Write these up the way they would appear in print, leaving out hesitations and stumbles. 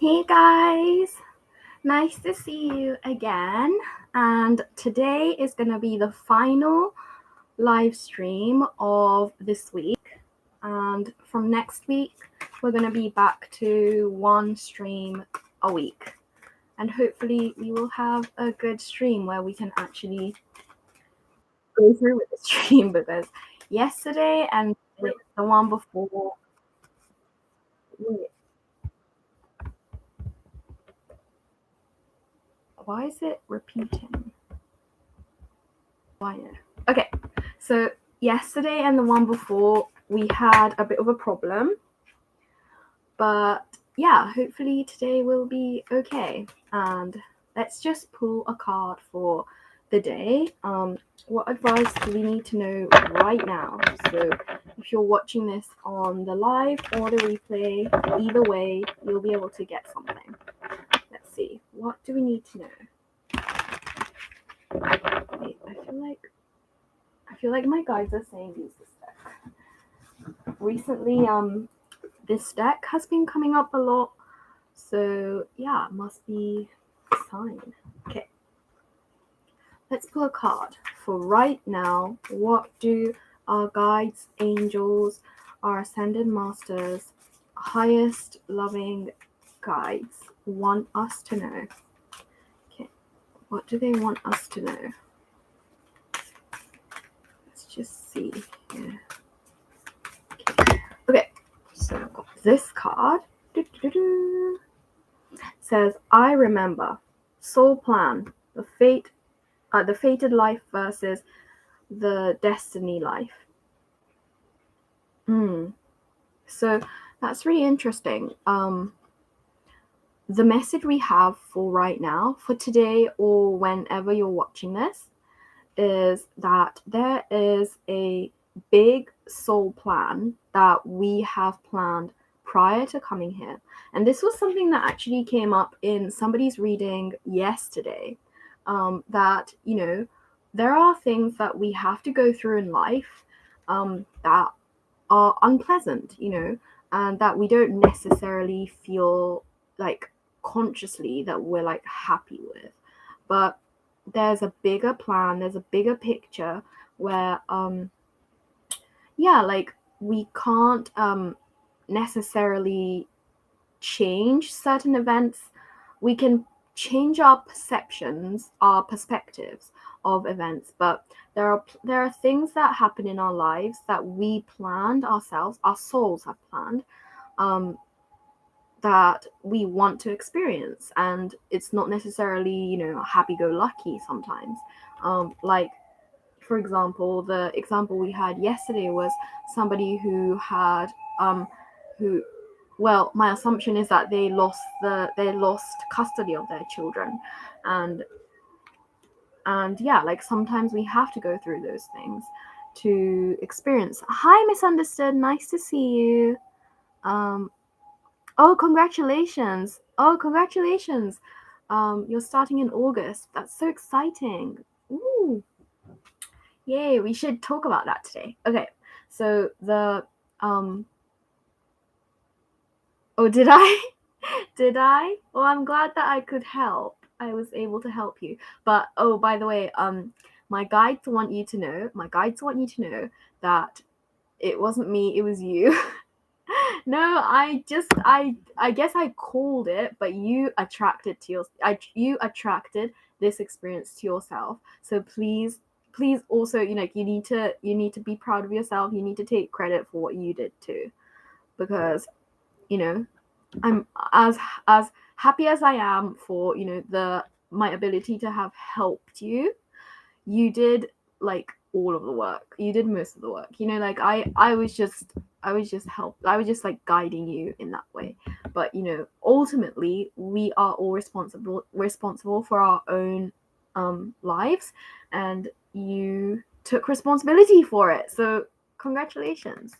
Hey guys, nice to see you again. And today is going to be the final live stream of this week. And from next week, we're going to be back to one stream a week. And hopefully, we will have a good stream where we can actually go through with the stream because yesterday and the one before. Why is it repeating? Why? Okay, so yesterday and the one before, we had a bit of a problem. But yeah, hopefully today will be okay. And let's just pull a card for the day. What advice do we need to know right now? So if you're watching this on the live or the replay, either way, you'll be able to get something. Let's see. What do we need to know? Wait, I feel like my guides are saying use this deck. Recently, this deck has been coming up a lot, so yeah, it must be a sign. Okay, let's pull a card for right now. What do our guides, angels, our ascended masters, highest loving guides want us to know? Okay, what do they want us to know? Let's just see here. Okay, so I've got this card. Says, I remember. Soul plan. The fated life versus the destiny life. So that's really interesting. The message we have for right now, for today or whenever you're watching this, is that there is a big soul plan that we have planned prior to coming here. And this was something that actually came up in somebody's reading yesterday, that, you know, there are things that we have to go through in life that are unpleasant, you know, and that we don't necessarily feel like consciously that we're like happy with. But there's a bigger plan, there's a bigger picture where like we can't necessarily change certain events. We can change our perceptions, our perspectives of events, but there are things that happen in our lives that we planned ourselves, our souls have planned, that we want to experience, and it's not necessarily, you know, happy-go-lucky sometimes. Like, for example, the example we had yesterday was somebody who had well, my assumption is that they lost custody of their children, and yeah, like sometimes we have to go through those things to experience. Hi, Misunderstood, nice to see you. Oh, congratulations. You're starting in August. That's so exciting. Ooh. Yay, we should talk about that today. Okay, so the oh, did I? Did I? Well, I'm glad that I could help. I was able to help you. But oh, by the way, my guides want you to know that it wasn't me, it was you. No, I guess I called it, but you attracted this experience to yourself. So please also, you know, you need to be proud of yourself. You need to take credit for what you did too, because, you know, I'm as happy as I am for, you know, my ability to have helped you. You did like all of the work. You did most of the work. You know, like I was just like guiding you in that way. But, you know, ultimately we are all responsible for our own lives, and you took responsibility for it. So congratulations.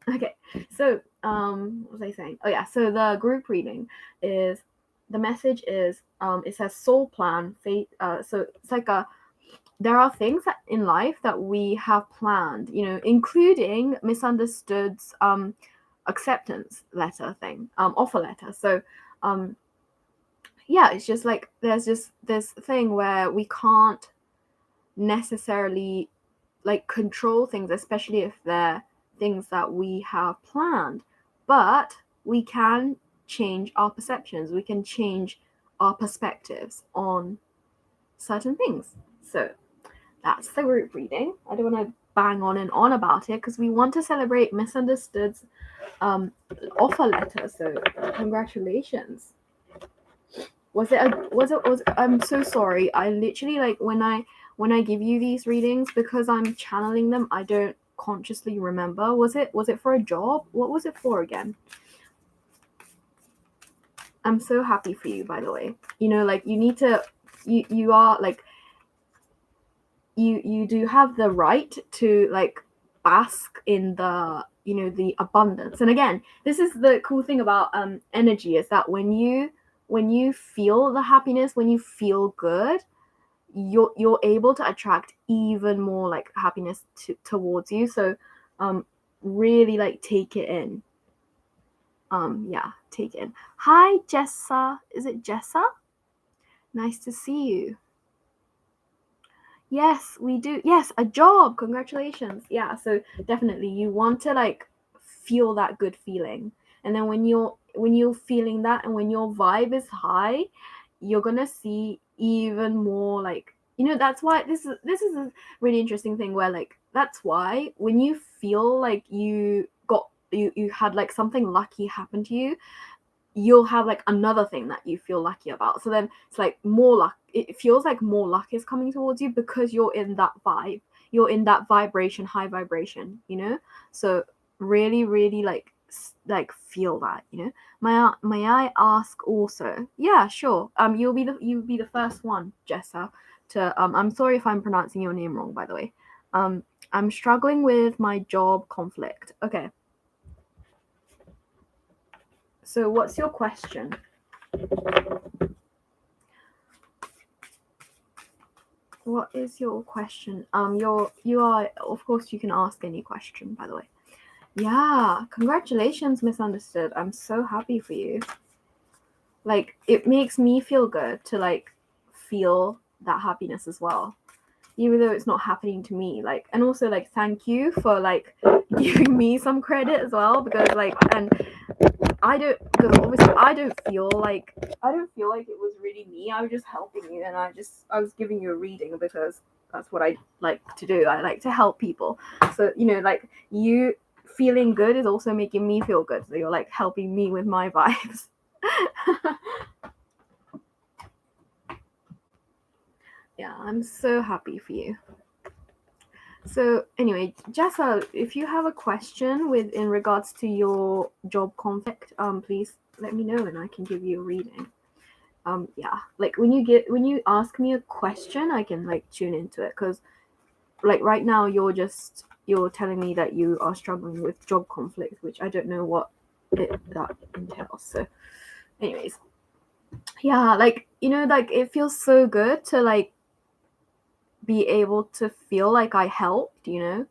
Okay, so what was I saying? Oh yeah, so the group reading is, the message is, it says soul plan, fate. So it's like there are things that in life that we have planned, you know, including Misunderstood's acceptance letter thing, offer letter. So yeah, it's just like there's just this thing where we can't necessarily like control things, especially if they're things that we have planned, but we can change our perceptions, we can change our perspectives on certain things. So that's the group reading. I don't want to bang on and on about it because we want to celebrate Misunderstood's offer letter. So congratulations. I'm so sorry. I literally, like, when I give you these readings, because I'm channeling them, I don't consciously remember. Was it for a job? What was it for again? I'm so happy for you, by the way. You know, like, you need to, you are like, you do have the right to like bask in the, you know, the abundance. And again, this is the cool thing about energy, is that when you feel the happiness, when you feel good, you're able to attract even more like happiness towards you. So really like take it in. Yeah, take it in. Hi Jessa, is it Jessa? Nice to see you. Yes, we do. Yes, a job. Congratulations. Yeah, so definitely you want to like feel that good feeling. And then when you're feeling that, and when your vibe is high, you're going to see even more, like, you know, that's why this is a really interesting thing, where like that's why when you feel like you had like something lucky happen to you, you'll have like another thing that you feel lucky about. So then it's like more luck. It feels like more luck is coming towards you because you're in that vibe. You're in that vibration, high vibration, you know? So really, really like feel that, you know? May I ask also? Yeah, sure. You'll be the first one, Jessa, to I'm sorry if I'm pronouncing your name wrong, by the way. I'm struggling with my job conflict. Okay. So what's your question? What is your question? You are, of course, you can ask any question, by the way. Yeah, congratulations, Misunderstood. I'm so happy for you. Like, it makes me feel good to like feel that happiness as well, even though it's not happening to me. Like, and also like thank you for like giving me some credit as well, because like, and because obviously I don't feel like it was really me. I was just helping you, and I was giving you a reading because that's what I like to do. I like to help people. So, you know, like, you feeling good is also making me feel good. So you're like helping me with my vibes. Yeah, I'm so happy for you. So anyway, Jessa, if you have a question in regards to your job conflict, please let me know and I can give you a reading. Yeah, like when you ask me a question, I can like tune into it, because like right now you're telling me that you are struggling with job conflict, which I don't know what that entails. So anyways, yeah, like, you know, like it feels so good to like be able to feel like I helped, you know?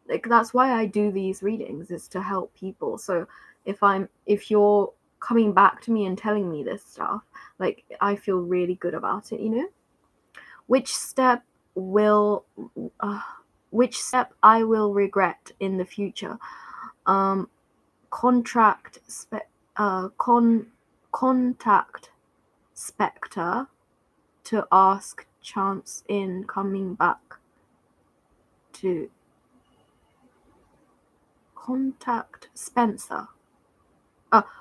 Like, that's why I do these readings, is to help people. So if you're coming back to me and telling me this stuff, like, I feel really good about it, you know? Which step will which step I will regret in the future? Contract contact Spectre to ask chance in coming back to contact Spencer.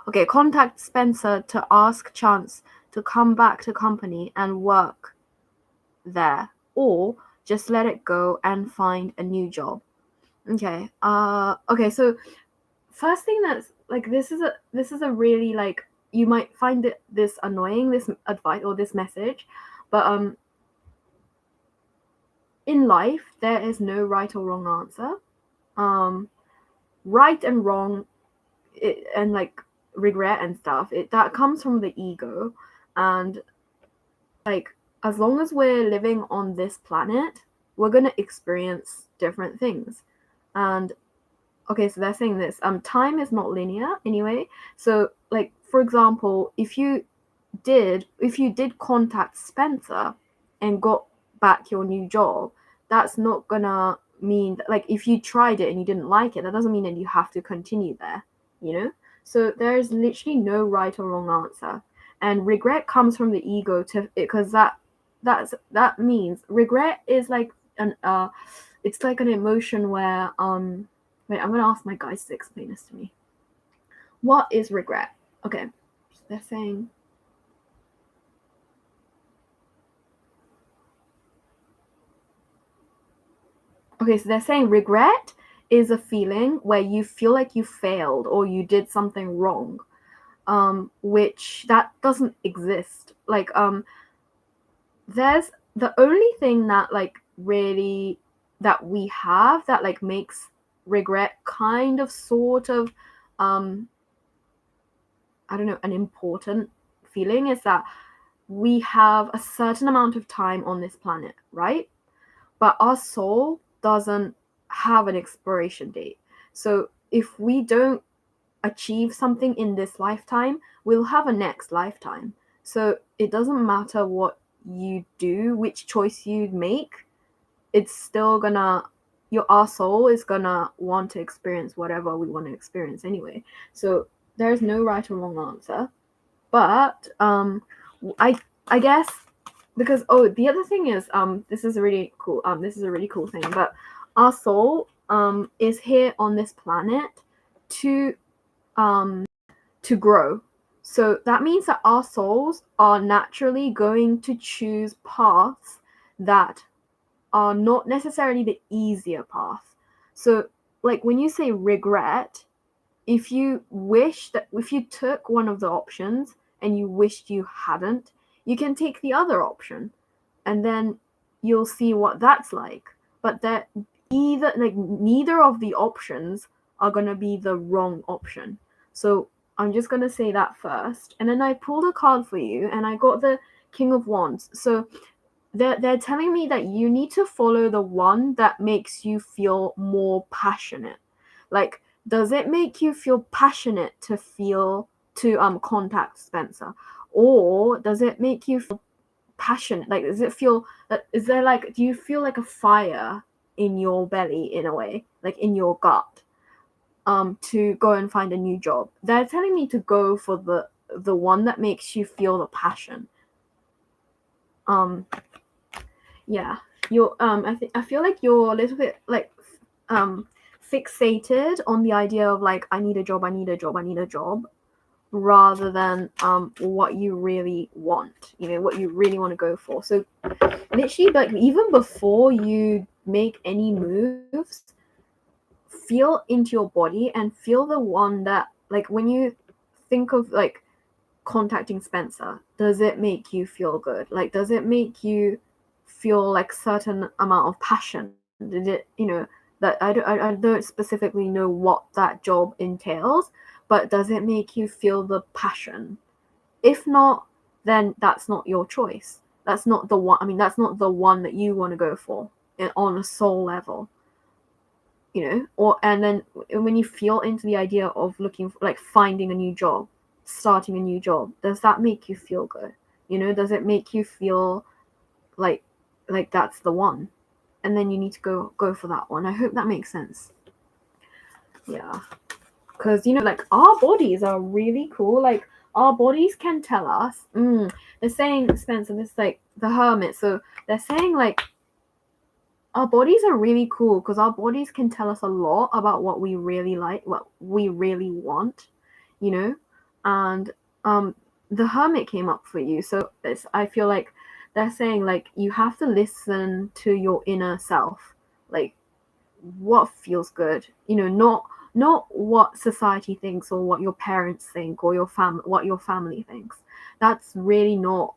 Okay, contact Spencer to ask chance to come back to company and work there, or just let it go and find a new job. Okay. Okay, so first thing, that's like, this is a really, like, you might find this annoying, this advice or this message, but in life there is no right or wrong answer. Right and wrong, and like regret and stuff, that comes from the ego. And like, as long as we're living on this planet, we're going to experience different things. And okay, so they're saying this, time is not linear anyway. So like, for example, if you did contact Spencer and got back your new job, that's not gonna mean that, like, if you tried it and you didn't like it, that doesn't mean that you have to continue there, you know? So there's literally no right or wrong answer. And regret comes from the ego, because that means regret is like an it's like an emotion where wait, I'm gonna ask my guys to explain this to me. What is regret? Okay, they're saying, okay, so they're saying regret is a feeling where you feel like you failed or you did something wrong, which that doesn't exist. Like, there's the only thing that, like, really, that we have that, like, makes regret kind of sort of I don't know, an important feeling is that we have a certain amount of time on this planet, right? But our soul doesn't have an expiration date. So if we don't achieve something in this lifetime, we'll have a next lifetime. So it doesn't matter what you do, which choice you make, it's still gonna, our soul is gonna want to experience whatever we want to experience anyway. So there's no right or wrong answer. But I guess, because, oh, the other thing is, this is a really cool thing, but our soul is here on this planet to grow. So that means that our souls are naturally going to choose paths that are not necessarily the easier path. So, like, when you say regret, if you took one of the options and you wished you hadn't, you can take the other option and then you'll see what that's like. But that neither of the options are going to be the wrong option. So I'm just going to say that first. And then I pulled a card for you and I got the King of Wands. So they're telling me that you need to follow the one that makes you feel more passionate. Like, does it make you feel passionate to contact Spencer, or does it make you feel passionate? Like, does it feel, is there, like, do you feel like a fire in your belly, in a way, like in your gut, to go and find a new job? They're telling me to go for the one that makes you feel the passion. Yeah, you're I feel like you're a little bit, like, fixated on the idea of, like, I need a job, rather than what you really want, what you really want to go for. So literally, like, even before you make any moves, feel into your body and feel the one that, like, when you think of, like, contacting Spencer, does it make you feel good? Like, does it make you feel like certain amount of passion? Did it, that I don't specifically know what that job entails, but does it make you feel the passion? If not, then that's not your choice. That's not the one. I mean, that's not the one that you want to go for on a soul level, and then when you feel into the idea of looking for, like, finding a new job, starting a new job, does that make you feel good? Does it make you feel like that's the one? And then you need to go for that one. I hope that makes sense. Yeah, because, like, our bodies are really cool. Like, our bodies can tell us. They're saying, Spencer, this is, like, the Hermit. So they're saying, like, our bodies are really cool because our bodies can tell us a lot about what we really like, what we really want, and the Hermit came up for you. So I feel like they're saying, like, you have to listen to your inner self, like, what feels good, not what society thinks or what your parents think or what your family thinks. That's really not,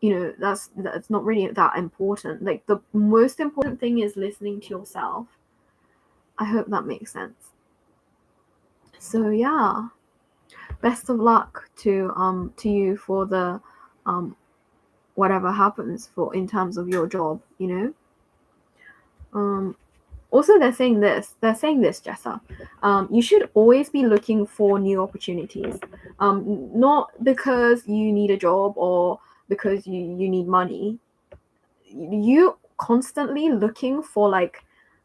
that's not really that important. Like, the most important thing is listening to yourself. I hope that makes sense. So yeah, best of luck to you for the whatever happens for in terms of your job. Also, they're saying this, Jessa. You should always be looking for new opportunities. Not because you need a job or because you need money. You constantly looking for like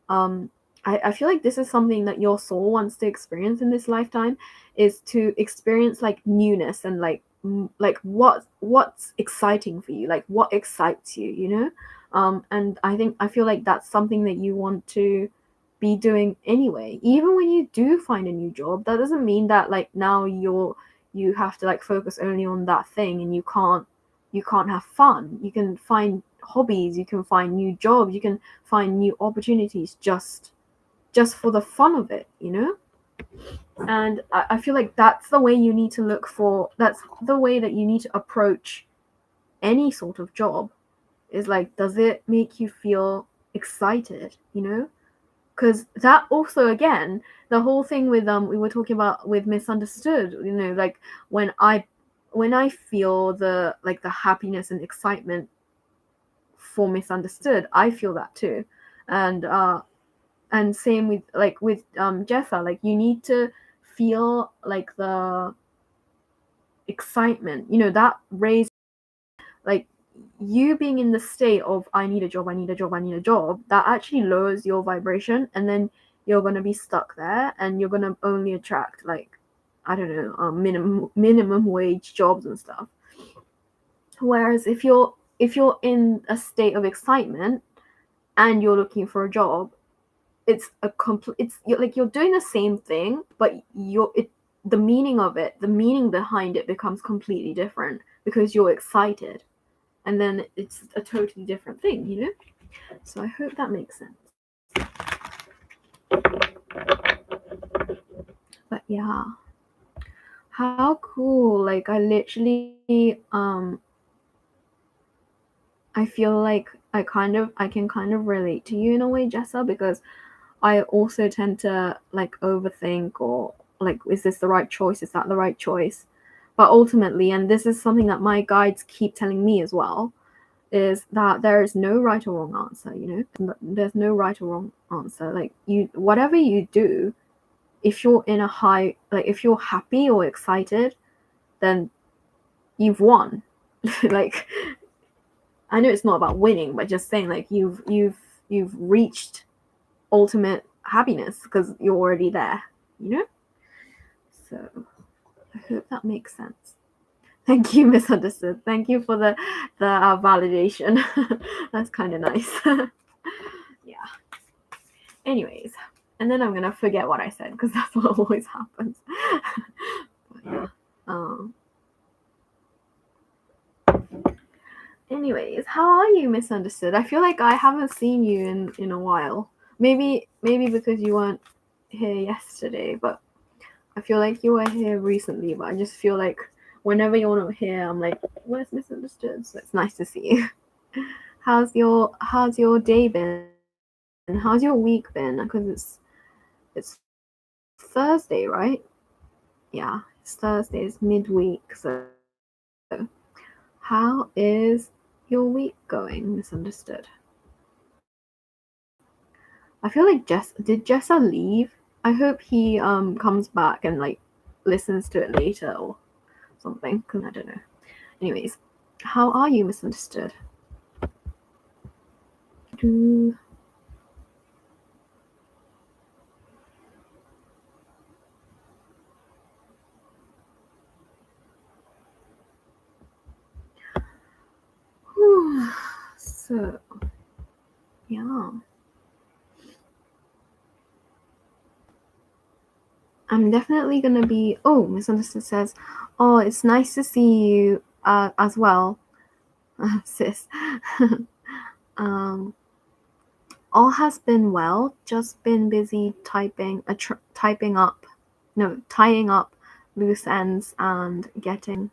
I feel like this is something that your soul wants to experience in this lifetime, is to experience like newness and like like what's exciting for you, like what excites you, you know. And I feel like that's something that you want to be doing anyway. Even when you do find a new job, that doesn't mean that like now you have to like focus only on that thing and you can't have fun. You can find hobbies, you can find new jobs, you can find new opportunities just for the fun of it, you know. And I feel like that's the way you need to look for, that's the way that you need to approach any sort of job, is like, does it make you feel excited, you know? Because that also, again, the whole thing with we were talking about with misunderstood, you know, like when I feel the like the happiness and excitement for misunderstood, I feel that too. And same with Jessa, like you need to feel like the excitement, you know, that raise, like you being in the state of I need a job, I need a job, I need a job, that actually lowers your vibration, and then you're gonna be stuck there, and you're gonna only attract like, I don't know, minimum wage jobs and stuff. Whereas if you're in a state of excitement and you're looking for a job, it's a complete, it's you're doing the same thing, but the meaning of it, the meaning behind it becomes completely different because you're excited, and then it's a totally different thing, you know. So I hope that makes sense. But yeah, how cool. Like I literally I feel like I can kind of relate to you in a way, Jessa, because I also tend to like overthink, or like, is this the right choice? Is that the right choice? But ultimately, and this is something that my guides keep telling me as well, is that there is no right or wrong answer, you know? There's no right or wrong answer. Like whatever you do, if you're in a high, like if you're happy or excited, then you've won. Like, I know it's not about winning, but just saying like you've reached ultimate happiness because you're already there, you know. So I hope that makes sense. Thank you, misunderstood. Thank you for the validation. That's kind of nice. Yeah. Anyways, and then I'm gonna forget what I said because that's what always happens. But yeah. Anyways, how are you, misunderstood? I feel like I haven't seen you in a while. Maybe because you weren't here yesterday, but I feel like you were here recently. But I just feel like whenever you're not here, I'm like, where's misunderstood? So it's nice to see you. How's your day been? How's your week been? Because it's Thursday, right? Yeah, it's Thursday. It's midweek. So how is your week going, misunderstood? I feel like did Jessa leave? I hope he comes back and like listens to it later or something, because I don't know. Anyways, how are you, misunderstood? So yeah, I'm definitely gonna be. Oh, misunderstood says, "Oh, it's nice to see you as well, sis." All has been well. Just been busy tying up loose ends and getting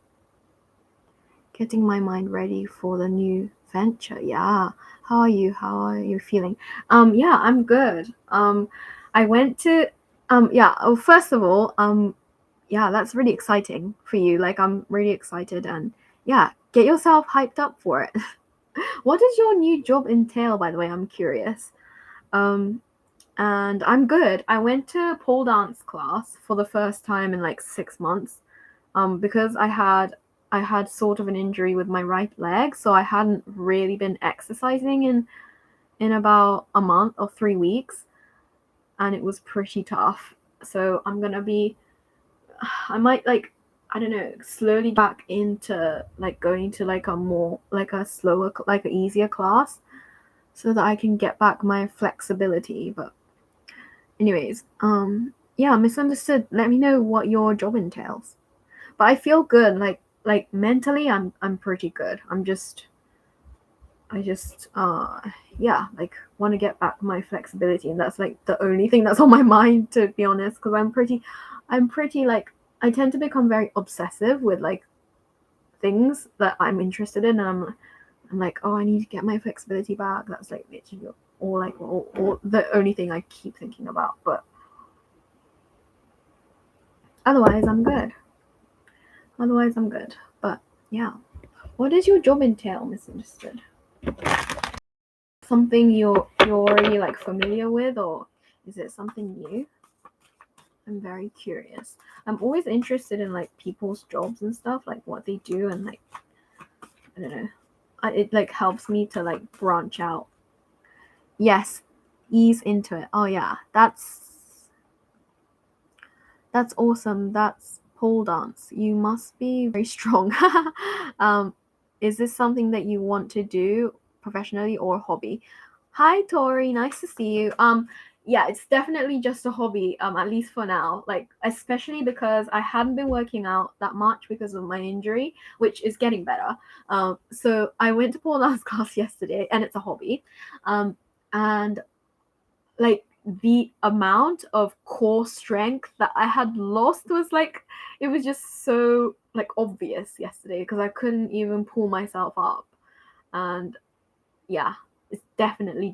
my mind ready for the new venture. Yeah. How are you? How are you feeling? Yeah, I'm good. I went to yeah, oh, first of all, yeah, that's really exciting for you. Like I'm really excited, and yeah, get yourself hyped up for it. What does your new job entail, by the way? I'm curious. And I'm good. I went to pole dance class for the first time in like 6 months. Because I had sort of an injury with my right leg, so I hadn't really been exercising in about a month or 3 weeks, and it was pretty tough. So I might, like, I don't know, slowly back into like going to like a more like a slower, like an easier class, so that I can get back my flexibility. But anyways, yeah, misunderstood. Let me know what your job entails. But I feel good, like mentally I'm pretty good. I just yeah, like want to get back my flexibility, and that's like the only thing that's on my mind, to be honest, because I'm pretty like, I tend to become very obsessive with like things that I'm interested in, and I'm like, oh, I need to get my flexibility back. That's like literally all the only thing I keep thinking about. But otherwise I'm good. But yeah, what does your job entail, misunderstood? Something you're already like familiar with, or is it something new? I'm very curious. I'm always interested in like people's jobs and stuff, like what they do, and like, I don't know, it like helps me to like branch out. Yes, ease into it. Oh yeah, that's awesome. That's pole dance. You must be very strong. Is this something that you want to do professionally or hobby? Hi Tori, nice to see you. Yeah, it's definitely just a hobby, at least for now. Like, especially because I hadn't been working out that much because of my injury, which is getting better. So I went to pole dance class yesterday, and it's a hobby. And like the amount of core strength that I had lost was like, it was just so like obvious yesterday, because I couldn't even pull myself up. And yeah, it's definitely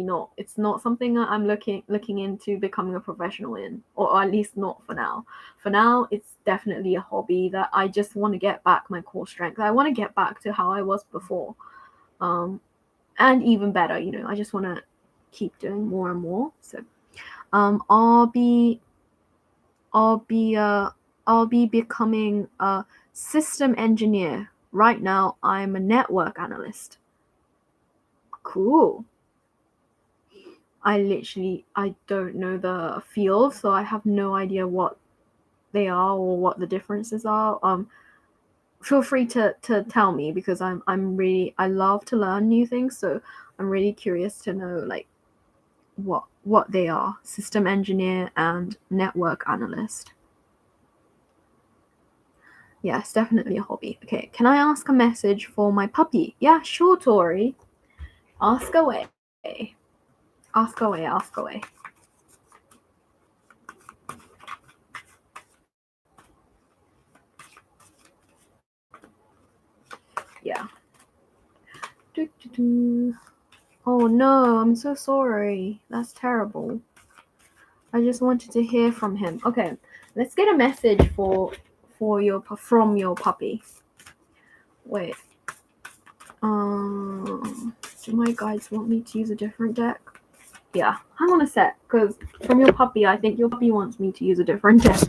not, it's not something that I'm looking into becoming a professional in, or at least not for now. For now, it's definitely a hobby that I just want to get back my core strength. I want to get back to how I was before, and even better. I just want to keep doing more and more. So I'll be becoming a system engineer. Right now I'm a network analyst. Cool. I don't know the field, so I have no idea what they are or what the differences are. Feel free to tell me, because I love to learn new things, so I'm really curious to know like what they are. System engineer and network analyst. Yes, definitely a hobby. Okay, can I ask a message for my puppy? Yeah, sure, Tori. Ask away. Ask away, ask away. Yeah. Oh no, I'm so sorry. That's terrible. I just wanted to hear from him. Okay, let's get a message from your puppy. Wait. Do my guides want me to use a different deck? Yeah, hang on a sec, because from your puppy, I think your puppy wants me to use a different deck.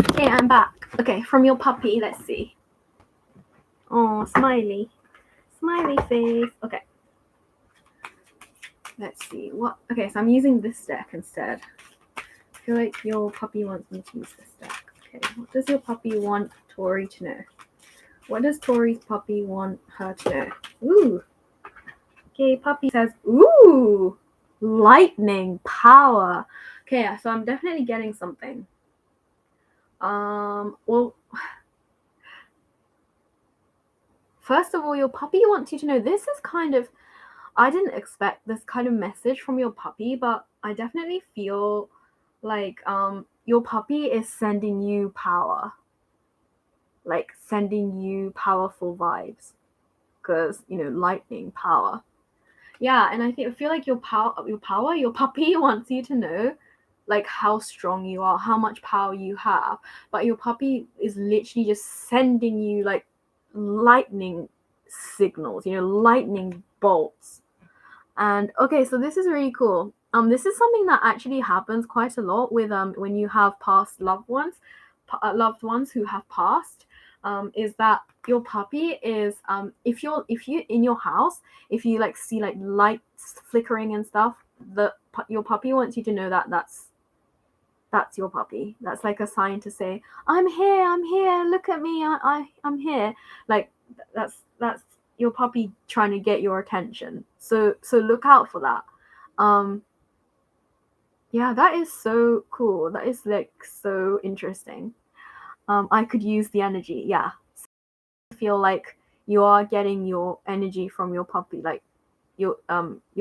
Okay, I'm back. Okay, from your puppy, let's see. Oh, smiley. Smiley face. Okay. Let's see. Okay, so I'm using this deck instead. I feel like your puppy wants me to use this deck. Okay, what does your puppy want Tori to know? What does Tori's puppy want her to know? Ooh. Okay, puppy says, ooh, lightning power. Okay, so I'm definitely getting something. Well, first of all, your puppy wants you to know, this is kind of, I didn't expect this kind of message from your puppy, but I definitely feel like your puppy is sending you power, like sending you powerful vibes, because lightning power. Yeah, and I feel like your puppy wants you to know like how strong you are, how much power you have, but your puppy is literally just sending you like lightning signals, lightning bolts. And okay, so this is really cool. This is something that actually happens quite a lot with when you have past loved ones, who have passed. Is that your puppy is if you in your house, if you like see like lights flickering and stuff, your puppy wants you to know that that's your puppy. That's like a sign to say, I'm here, look at me, I'm here. Like that's your puppy trying to get your attention. So look out for that. Yeah, that is so cool. That is like so interesting. I could use the energy. Yeah. So I feel like you are getting your energy from your puppy. Like your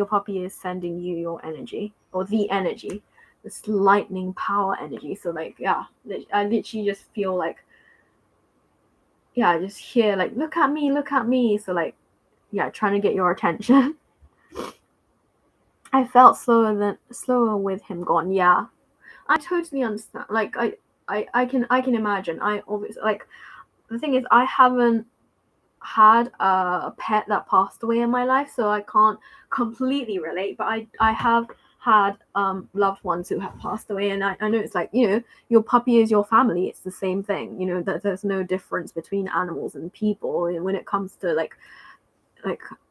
puppy is sending you your energy, or the energy, this lightning power energy. So like, yeah, I literally just feel like, yeah, I just hear like, look at me. So like, yeah, trying to get your attention. I felt slower with him gone. Yeah, I totally understand. Like I can imagine. I obviously, like, the thing is, I haven't had a pet that passed away in my life, so I can't completely relate, but I have had loved ones who have passed away, and I know it's like, your puppy is your family. It's the same thing, that there's no difference between animals and people when it comes to like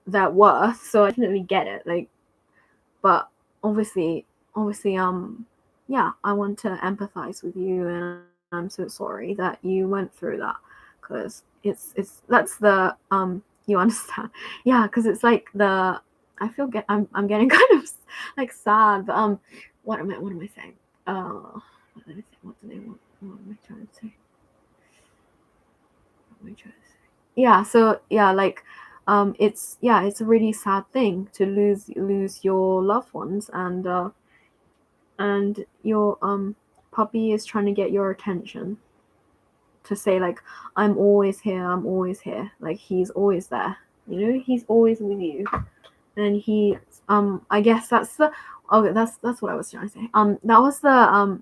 their worth. So I definitely get it, like, but obviously, yeah, I want to empathize with you, and I'm so sorry that you went through that, because that's the you understand. Yeah, because it's like I'm getting kind of like sad, but what am I saying? What did I say? What am I trying to say? Yeah, so yeah, like it's a really sad thing to lose your loved ones, and your puppy is trying to get your attention, to say like, I'm always here, like he's always there, he's always with you. And he I guess that's the that's what I was trying to say.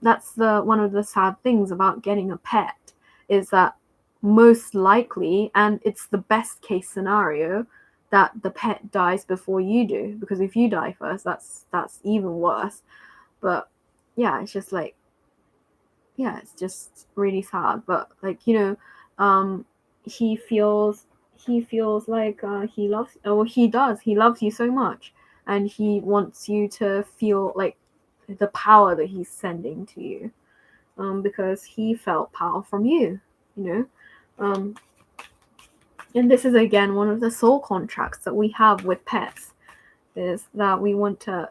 That's the one of the sad things about getting a pet, is that most likely, and it's the best case scenario, that the pet dies before you do, because if you die first, that's even worse. But yeah, it's just like, yeah, it's just really sad. But like, he feels like he loves, or he loves you so much, and he wants you to feel like the power that he's sending to you, because he felt power from you, um and this is again one of the soul contracts that we have with pets, is that we want to,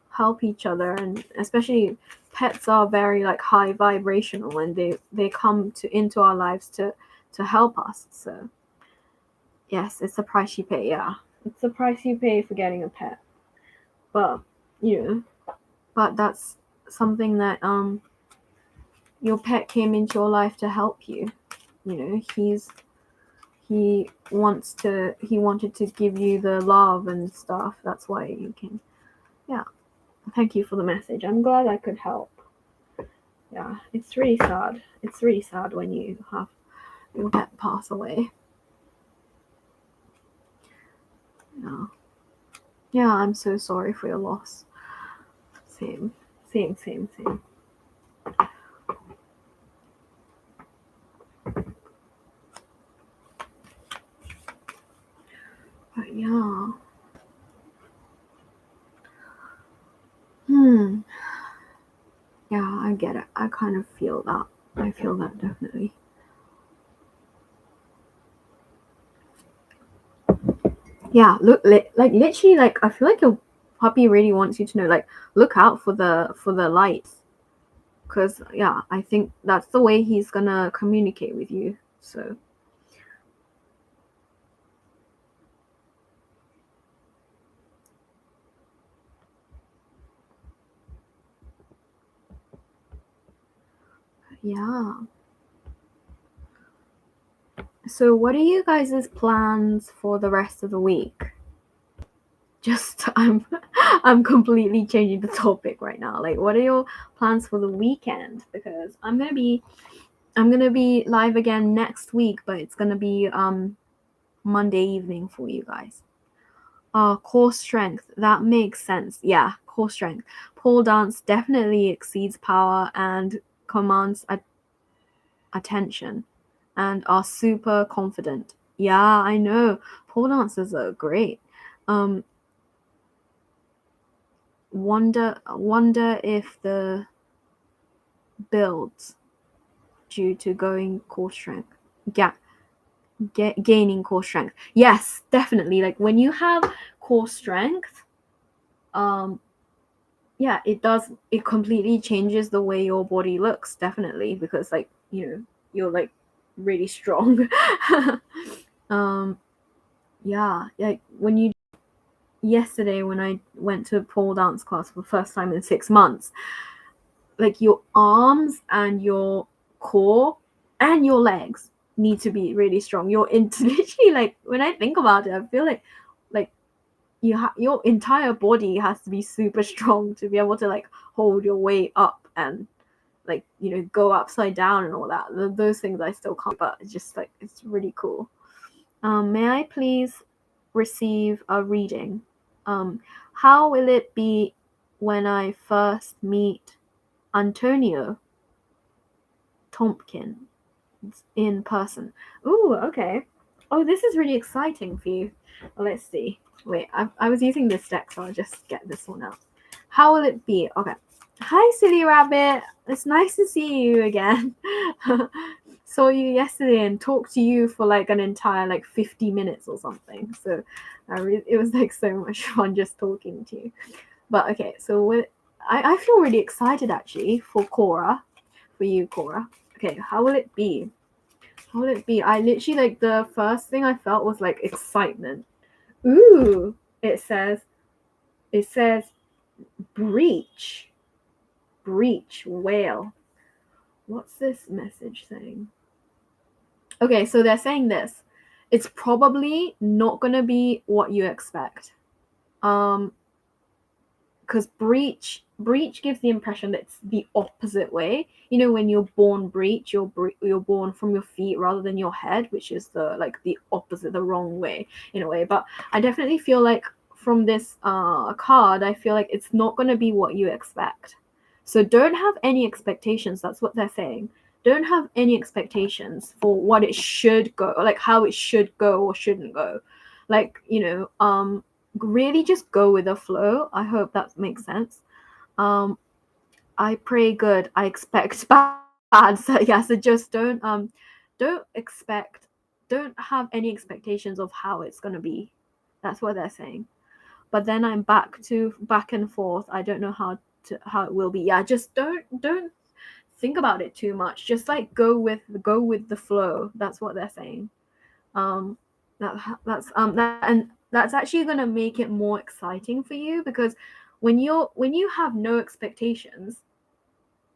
help each other. And especially pets are very like high vibrational, and they come into our lives to help us. So yes, it's the price you pay. Yeah, it's the price you pay for getting a pet. But but that's something that your pet came into your life to help you. He wanted to give you the love and stuff. That's why you came. Yeah. Thank you for the message. I'm glad I could help. Yeah, it's really sad. It's really sad when you have your pet pass away. Yeah. Yeah, I'm so sorry for your loss. Same. But yeah. Yeah, I get it. I kind of feel that. I feel that definitely. Yeah, look, like literally, like I feel like your puppy really wants you to know, like, look out for the lights, because yeah, I think that's the way he's gonna communicate with you. So yeah. So what are you guys' plans for the rest of the week? Just I'm completely changing the topic right now. Like, what are your plans for the weekend? Because I'm gonna be live again next week, but it's gonna be Monday evening for you guys. Core strength. That makes sense. Yeah, core strength. Pole dance definitely exceeds power and commands attention and are super confident. Yeah, I know. Pole dancers are great. Wonder if the builds due to going core strength. Yeah, gaining core strength. Yes, definitely. Like when you have core strength, yeah, it completely changes the way your body looks, definitely, because like, you're like really strong. Yeah, like yesterday when I went to pole dance class for the first time in 6 months, like your arms and your core and your legs need to be really strong. You're literally, like, when I think about it, I feel like your entire body has to be super strong to be able to like hold your weight up and like, go upside down and all that. Those things I still can't, but it's just like, it's really cool. May I please receive a reading? How will it be when I first meet Antonio Tompkins in person? Ooh, okay. Oh, this is really exciting for you. Let's see. Wait, I was using this deck, so I'll just get this one out. How will it be? Okay. Hi, Silly Rabbit. It's nice to see you again. Saw you yesterday and talked to you for like an entire like 50 minutes or something. So it was like so much fun just talking to you. But okay, so I feel really excited actually for you, Cora. Okay, how will it be? How will it be? I literally, like, the first thing I felt was like excitement. Ooh, it says breach whale. What's this message saying? Okay, so they're saying this. It's probably not gonna be what you expect. Because breach gives the impression that it's the opposite way. When you're born breach, you're born from your feet rather than your head, which is the opposite, the wrong way in a way. But I definitely feel like from this card, I feel like it's not going to be what you expect. So don't have any expectations. That's what they're saying. Don't have any expectations for what it should go, or like how it should go or shouldn't go. Like, really just go with the flow. I hope that makes sense. I pray good, I expect bad. So yeah, so just don't have any expectations of how it's gonna be. That's what they're saying. But then I'm back and forth. I don't know how it will be. Yeah, just don't think about it too much. Just like go with the flow. That's what they're saying. That's actually going to make it more exciting for you, because when you have no expectations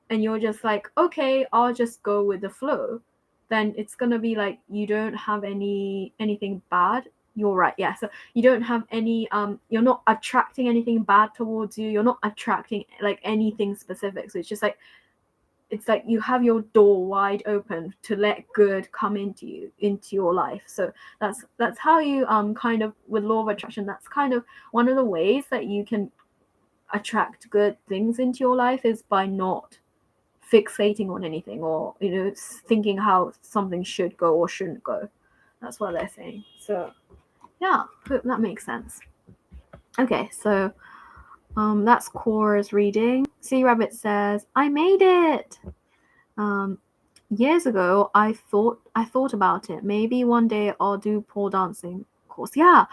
and you're just like, okay, I'll just go with the flow, then it's going to be like you don't have anything bad. You're right, yeah. So you don't have any you're not attracting anything bad towards you. You're not attracting like anything specific. So it's like you have your door wide open to let good come into your life. So that's how you kind of, with law of attraction, that's kind of one of the ways that you can attract good things into your life, is by not fixating on anything, or thinking how something should go or shouldn't go. That's what they're saying. So yeah, hope that makes sense. Okay, so that's Cora's reading. Sea Rabbit says, I made it. Years ago, I thought about it. Maybe one day I'll do pole dancing course. Yeah,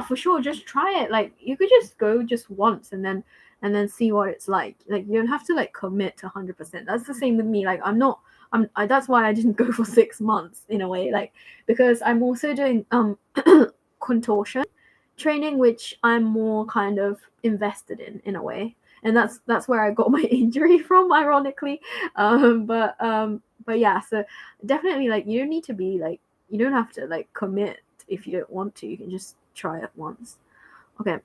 for sure. Just try it. Like, you could just go just once and then see what it's like. Like, you don't have to like commit to 100%. That's the same with me. Like, that's why I didn't go for 6 months in a way. Like, because I'm also doing contortion training, which I'm more kind of invested in a way. And that's where I got my injury from, ironically. But yeah, so definitely, like, you don't need to be like, you don't have to like commit if you don't want to. You can just try it once. Okay.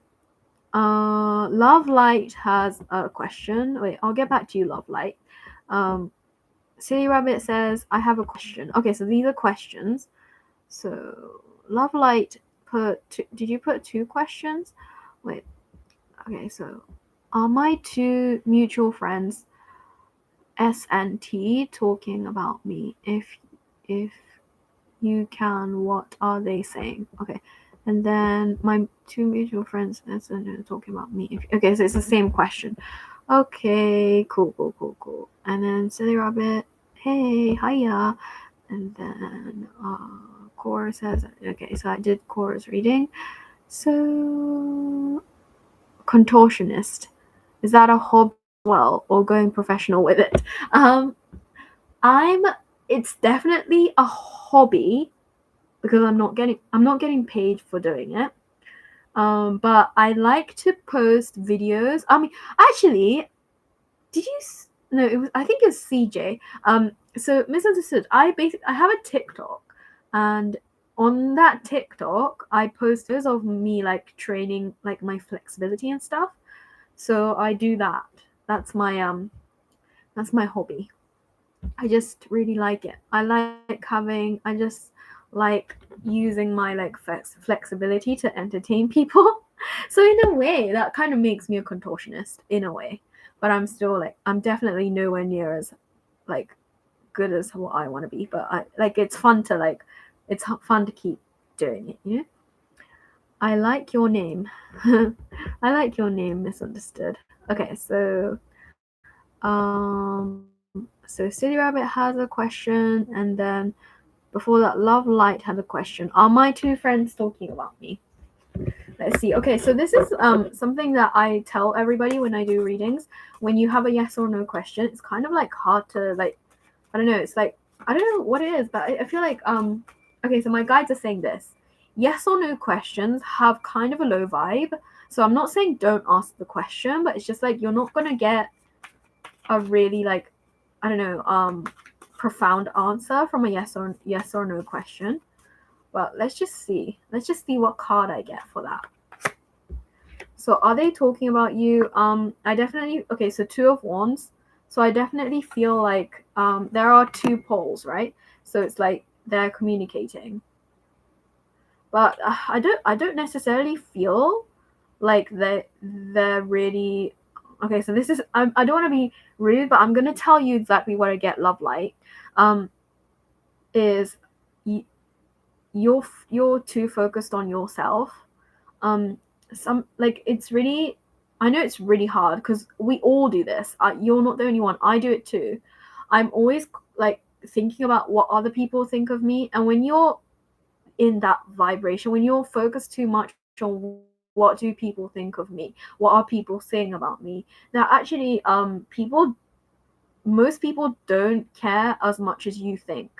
Love Light has a question. Wait, I'll get back to you, Love Light. Silly Rabbit says, I have a question. Okay, so these are questions. So Love Light did you put 2 questions? Wait. Okay, so are my 2 mutual friends S and T talking about me? If you can, what are they saying? Okay. And then my 2 mutual friends S and T talking about me. Okay, so it's the same question. Okay, cool. And then Silly Rabbit, hey, hiya. And then Cora says, okay, so I did Cora's reading. So, contortionist, is that a hobby as well, or going professional with it? It's definitely a hobby because I'm not getting paid for doing it. But I like to post videos. I mean, actually, did you? No, I think it was CJ. So misunderstood. I have a TikTok, and on that TikTok, I post videos of me like training like my flexibility and stuff. So I do that. That's my hobby. I just really like it. I just like using my like flexibility to entertain people. So in a way, that kind of makes me a contortionist in a way. But I'm definitely nowhere near as like good as what I want to be. But it's fun to keep doing it, you know? I like your name. I like your name, misunderstood. Okay, so City Rabbit has a question, and then before that, Love Light had a question. Are my 2 friends talking about me? Let's see. Okay, so this is something that I tell everybody when I do readings. When you have a yes or no question, it's kind of like hard to like. I don't know. It's like I don't know what it is, but I feel like Okay, so my guides are saying this. Yes or no questions have kind of a low vibe. So I'm not saying don't ask the question, but it's just like you're not gonna get a really like I don't know profound answer from a yes or no question. But let's just see what card I get for that. So are they talking about you? I definitely okay, so 2 of Wands. So I definitely feel like there are 2 poles, right? So it's like they're communicating. But I don't necessarily feel like they're really okay. So this is I don't want to be rude, but I'm gonna tell you exactly what I get. Love Light, is you're too focused on yourself. Some like it's really I know it's really hard because we all do this. You're not the only one. I do it too. I'm always like thinking about what other people think of me, and when you're in that vibration, when you're focused too much on what do people think of me, what are people saying about me, that actually most people don't care as much as you think.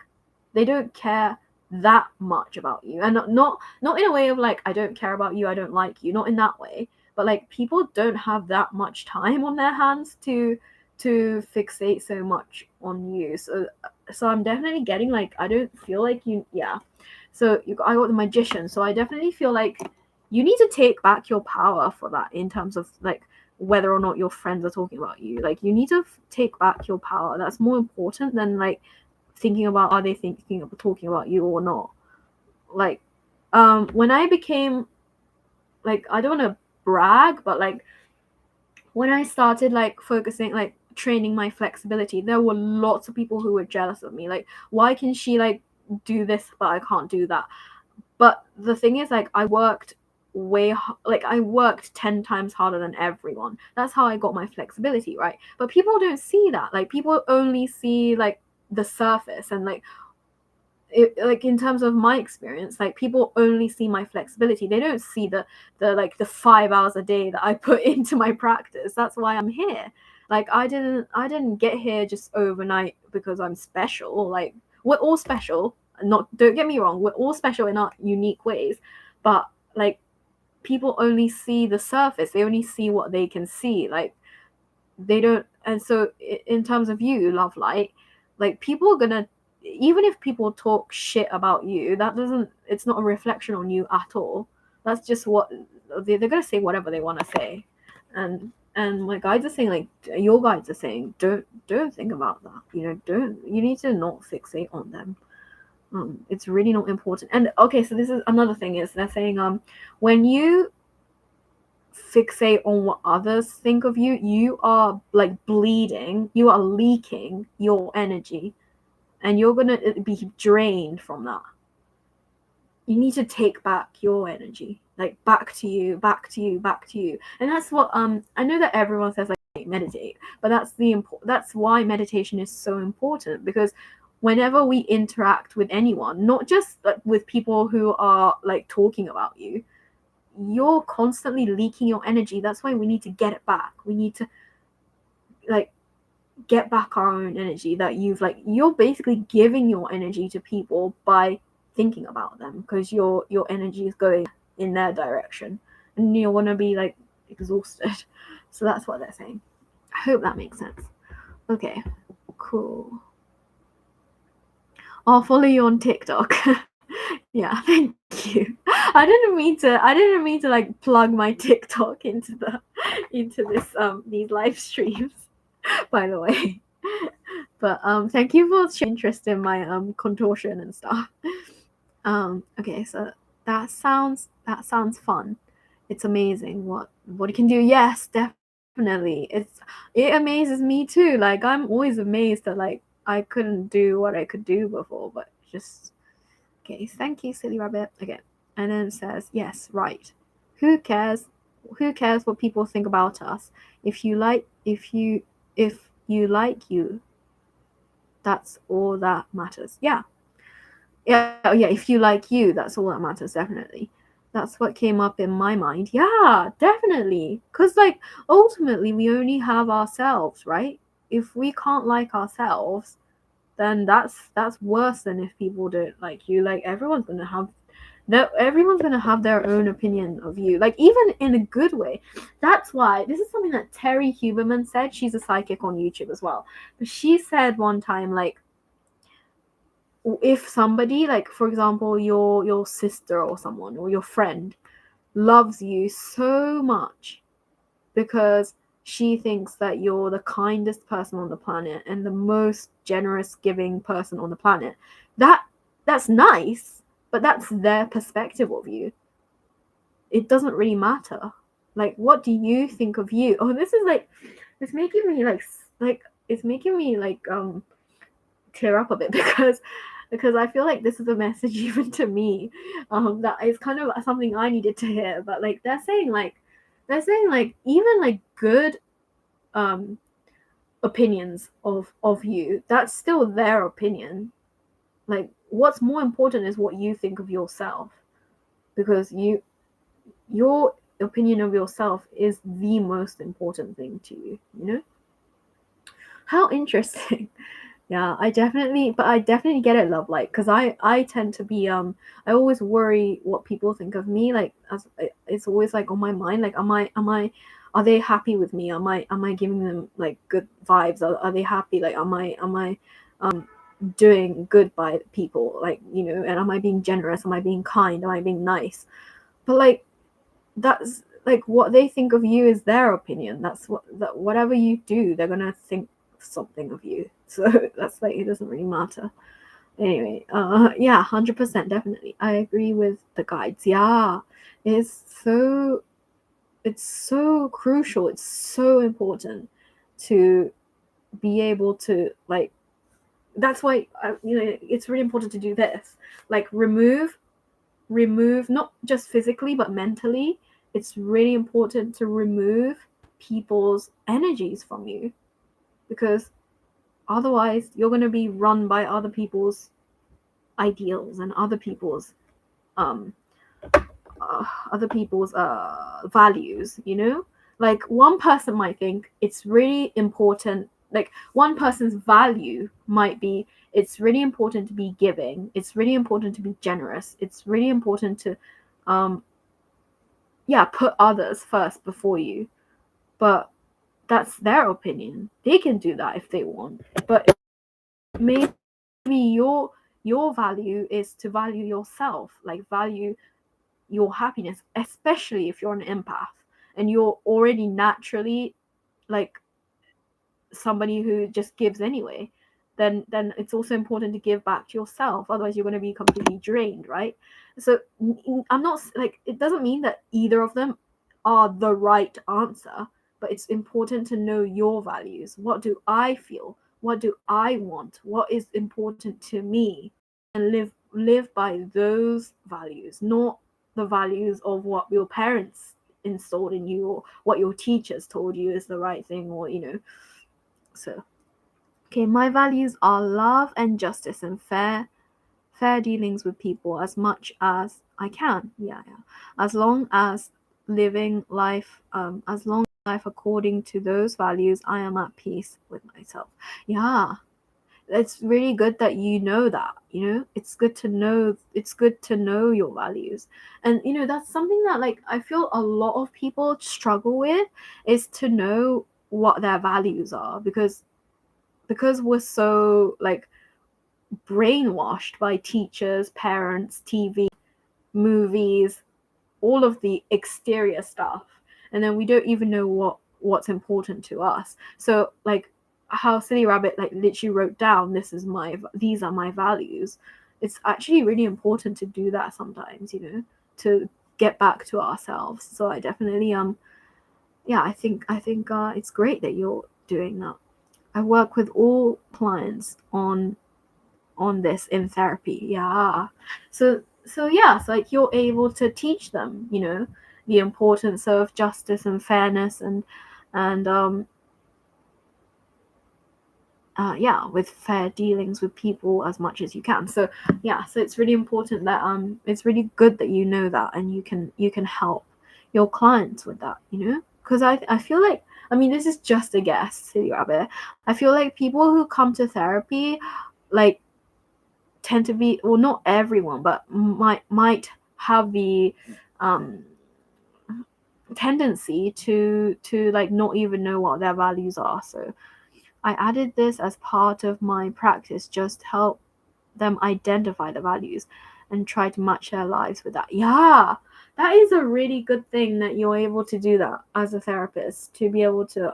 They don't care that much about you, and not in a way of like I don't care about you, I don't like you, not in that way, but like people don't have that much time on their hands to fixate so much on you. So I'm definitely getting like I don't feel like you yeah. So I got the Magician, so I definitely feel like you need to take back your power for that in terms of like whether or not your friends are talking about you. Like you need to take back your power. That's more important than like thinking about are they thinking of talking about you or not. Like when I became like I don't want to brag, but like when I started like focusing like training my flexibility, there were lots of people who were jealous of me. Like why can she like do this but I can't do that? But the thing is like I worked I worked 10 times harder than everyone. That's how I got my flexibility, right? But people don't see that. Like people only see like the surface, and like like in terms of my experience, like people only see my flexibility. They don't see the 5 hours a day that I put into my practice. That's why I'm here. Like I didn't get here just overnight because I'm special. Like we're all special. Not don't get me wrong, we're all special in our unique ways, but like people only see the surface. They only see what they can see. Like they don't. And so in terms of you, Love Light, like people are gonna, even if people talk shit about you, that doesn't, it's not a reflection on you at all. That's just what they're gonna say, whatever they want to say. And my guides are saying, like, your guides are saying, don't think about that. You need to not fixate on them. It's really not important. And okay, so this is another thing, is they're saying when you fixate on what others think of you, you are like bleeding, you are leaking your energy, and you're gonna be drained from that. You need to take back your energy, like back to you. And that's what I know that everyone says, like, meditate, but that's why meditation is so important, because whenever we interact with anyone, not just like with people who are like talking about you, you're constantly leaking your energy. That's why we need to get it back. We need to like get back our own energy that you're basically giving your energy to people by thinking about them, because your energy is going in their direction, and you want to be like exhausted. So that's what they're saying. I hope that makes sense. Okay, cool. I'll follow you on TikTok. Yeah, thank you. I didn't mean to like plug my TikTok into this these live streams, by the way. But thank you for showing interest in my contortion and stuff. Okay, so that sounds fun. It's amazing what it can do. Yes, definitely. It amazes me too. Like, I'm always amazed that like I couldn't do what I could do before, but just okay. Thank you, silly rabbit. Okay, and then it says, yes, right. Who cares? Who cares what people think about us? If you like you, that's all that matters. Yeah. If you like you, that's all that matters. Definitely. That's what came up in my mind. Yeah, definitely. Because like ultimately we only have ourselves, right? If we can't like ourselves, then that's worse than if people don't like you. Like, everyone's gonna have their own opinion of you, like, even in a good way. That's why this is something that Terry Huberman said. She's a psychic on YouTube as well. But she said one time, like, if somebody, like, for example, your sister or someone or your friend loves you so much because she thinks that you're the kindest person on the planet and the most generous, giving person on the planet, that's nice, but that's their perspective of you. It doesn't really matter. Like, what do you think of you? Oh, this is like, it's making me clear up a bit, because I feel like this is a message even to me, that is kind of something I needed to hear. But like, they're saying like even like good opinions of you, that's still their opinion. Like, what's more important is what you think of yourself, because your opinion of yourself is the most important thing to you, you know? How interesting. Yeah, I definitely get it, love, like, because I tend to be I always worry what people think of me, like, it's always like on my mind, like, are they happy with me? Am I giving them like good vibes? Are they happy? Like, am I doing good by people, like, you know? And am I being generous? Am I being kind? Am I being nice? But like, that's like, what they think of you is their opinion. That's whatever you do, they're gonna think something of you. So that's like, it doesn't really matter. Anyway, yeah, 100%, definitely. I agree with the guides. Yeah, it's so crucial. It's so important to be able to, like, that's why it's really important to do this. Like, remove not just physically but mentally. It's really important to remove people's energies from you, because otherwise you're going to be run by other people's ideals and other people's values, you know? Like, one person might think it's really important, like, one person's value might be, it's really important to be giving, it's really important to be generous, it's really important to put others first before you. But that's their opinion. They can do that if they want. But maybe your value is to value yourself, like, value your happiness, especially if you're an empath and you're already naturally like somebody who just gives anyway, then it's also important to give back to yourself, otherwise you're going to be completely drained, right? So I'm not like, it doesn't mean that either of them are the right answer, but it's important to know your values. What do I feel? What do I want? What is important to me? And live by those values, not the values of what your parents installed in you or what your teachers told you is the right thing, or so okay, my values are love and justice and fair dealings with people as much as I can. Yeah. As long as living life according to those values, I am at peace with myself. Yeah. It's really good that you know that, it's good to know your values. And that's something that, like, I feel a lot of people struggle with, is to know what their values are, because we're so like brainwashed by teachers, parents, TV, movies, all of the exterior stuff, and then we don't even know what's important to us. So like how Silly Rabbit like literally wrote down, these are my values. It's actually really important to do that sometimes, to get back to ourselves. So I definitely I think it's great that you're doing that. I work with all clients on this in therapy. Yeah. So yeah, so like you're able to teach them, the importance of justice and fairness and with fair dealings with people as much as you can. So yeah, so it's really important that it's really good that you know that, and you can help your clients with that, because I feel like, I mean, this is just a guess, Silly Rabbit. I feel like people who come to therapy like tend to be, well, not everyone, but might have the tendency to like not even know what their values are. So I added this as part of my practice, just to help them identify the values and try to match their lives with that. Yeah, that is a really good thing that you're able to do that as a therapist, to be able to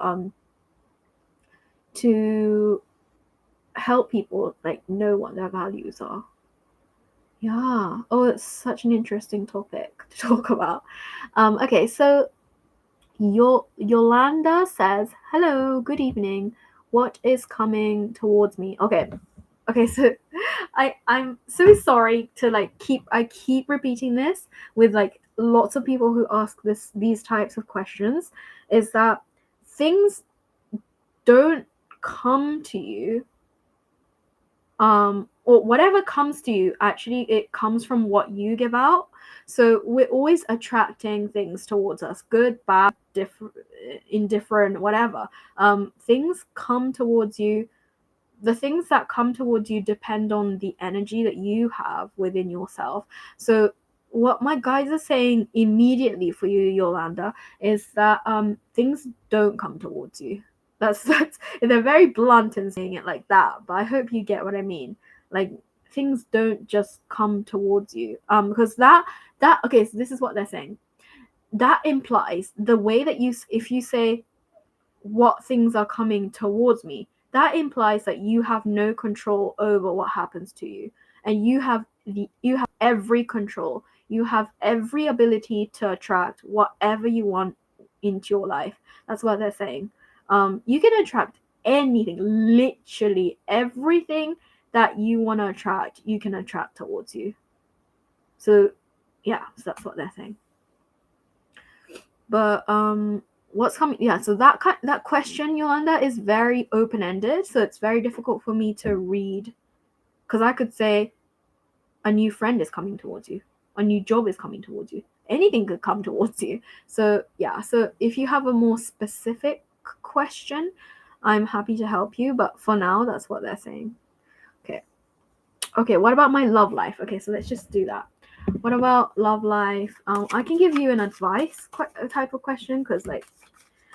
help people like know what their values are. Yeah. Oh, it's such an interesting topic to talk about. Okay, so Yolanda says, "Hello, good evening. What is coming towards me?" Okay. So I'm so sorry to like keep repeating this with like lots of people who ask these types of questions. Is that things don't come to you, or whatever comes to you, actually it comes from what you give out. So we're always attracting things towards us, good, bad, different, indifferent, whatever. Things come towards you. The things that come towards you depend on the energy that you have within yourself. So what my guides are saying immediately for you, Yolanda, is that things don't come towards you. That's they're very blunt in saying it like that, but I hope you get what I mean. Like, things don't just come towards you. Because that okay, so this is what they're saying. That implies the way that if you say what things are coming towards me, that implies that you have no control over what happens to you, and you have every control. You have every ability to attract whatever you want into your life. That's what they're saying. You can attract anything, literally everything that you want to attract, you can attract towards you. So yeah, so that's what they're saying. But what's coming? Yeah, so that question, Yolanda, is very open-ended, so it's very difficult for me to read, because I could say a new friend is coming towards you, a new job is coming towards you, anything could come towards you. So yeah, so if you have a more specific question, I'm happy to help you, but for now, that's what they're saying. Okay, what about my love life? Okay, so let's just do that. What about love life? I can give you an advice type of question, because like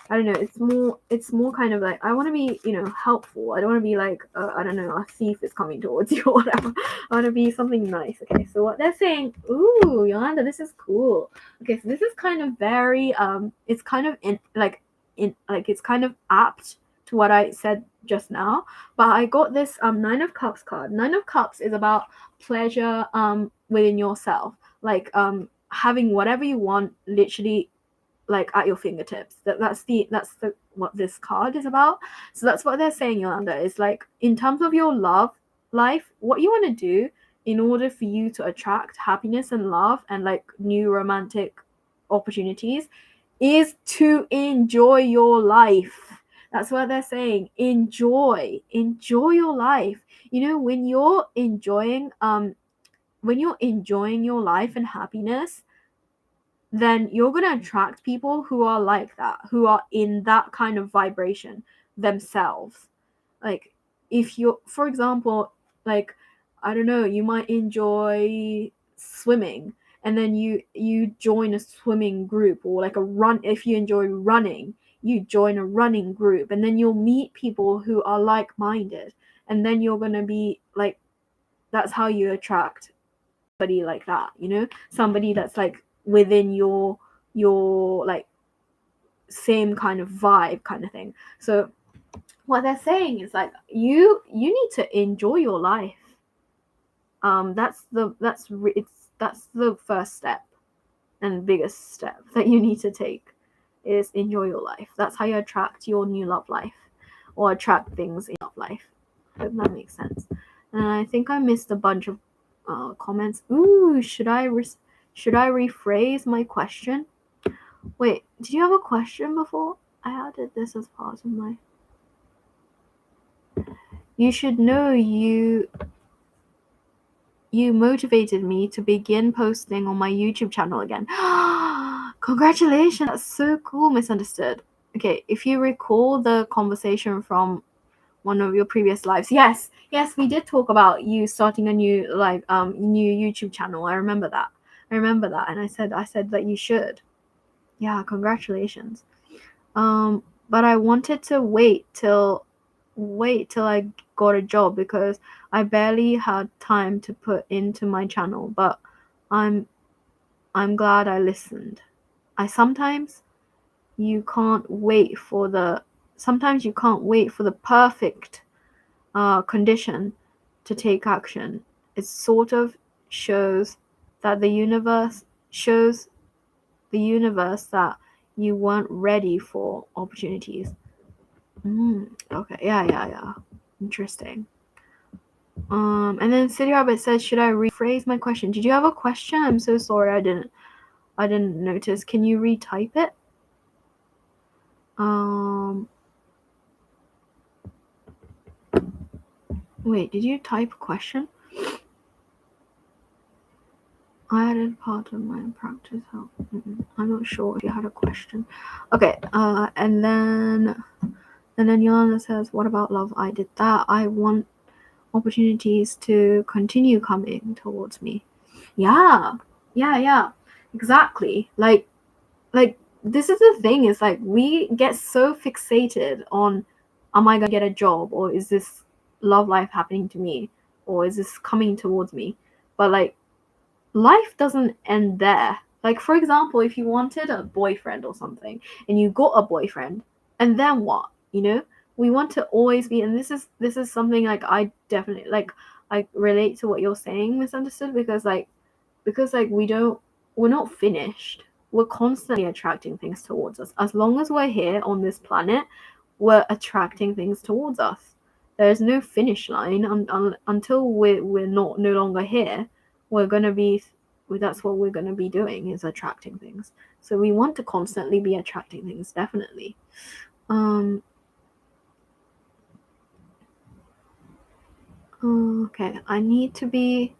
I don't know, it's more kind of like, I want to be, you know, helpful. I don't want to be like, I don't know, a thief is coming towards you or whatever. I want to be something nice. Okay, so what they're saying, ooh, Yolanda, this is cool. Okay, so this is kind of very, it's kind of it's kind of apt to what I said just now. But I got this Nine of Cups card. Nine of Cups is about pleasure within yourself, like having whatever you want literally like at your fingertips. That's the what this card is about. So that's what they're saying, Yolanda, is like, in terms of your love life, what you want to do in order for you to attract happiness and love and like new romantic opportunities is to enjoy your life. That's what they're saying. Enjoy your life. You know, when you're enjoying your life and happiness, then you're going to attract people who are like that, who are in that kind of vibration themselves. Like, if you're, for example, like, I don't know, you might enjoy swimming, and then you join a swimming group, or like a run. If you enjoy running, you join a running group, and then you'll meet people who are like-minded, and then you're going to be like, that's how you attract somebody like that, you know, somebody that's like within your like same kind of vibe kind of thing. So what they're saying is like, you need to enjoy your life. That's the first step and biggest step that you need to take, is enjoy your life. That's how you attract your new love life, or attract things in love life. I hope that makes sense. And I think I missed a bunch of comments. Ooh, should I rephrase my question? Wait, did you have a question before? I added this as part of my. You should know you motivated me to begin posting on my YouTube channel again. Congratulations, that's so cool. Misunderstood. Okay, if you recall the conversation from one of your previous lives, yes, we did talk about you starting a new new YouTube channel. I remember that, and I said that you should. Yeah, congratulations. But I wanted to wait till I got a job, because I barely had time to put into my channel. But I'm glad I listened. Sometimes you can't wait for the perfect condition to take action. It sort of shows that the universe that you weren't ready for opportunities. Okay, yeah. Interesting. And then City Rabbit says, should I rephrase my question? Did you have a question? I'm so sorry, I didn't notice. Can you retype it? Wait, did you type a question? I added part of my practice help. I'm not sure if you had a question. Okay, and then Yolanda says, what about love? I did that. I want opportunities to continue coming towards me. Yeah, exactly. Like this is the thing, is like, we get so fixated on, am I gonna get a job, or is this love life happening to me, or is this coming towards me? But like, life doesn't end there. Like, for example, if you wanted a boyfriend or something, and you got a boyfriend, and then what? You know, we want to always be, and this is something like, I definitely, like, I relate to what you're saying, Misunderstood, because we're not finished. We're constantly attracting things towards us. As long as we're here on this planet, we're attracting things towards us. There's no finish line until we're no longer here. We're gonna be. That's what we're gonna be doing, is attracting things. So we want to constantly be attracting things, definitely. Okay, I need to be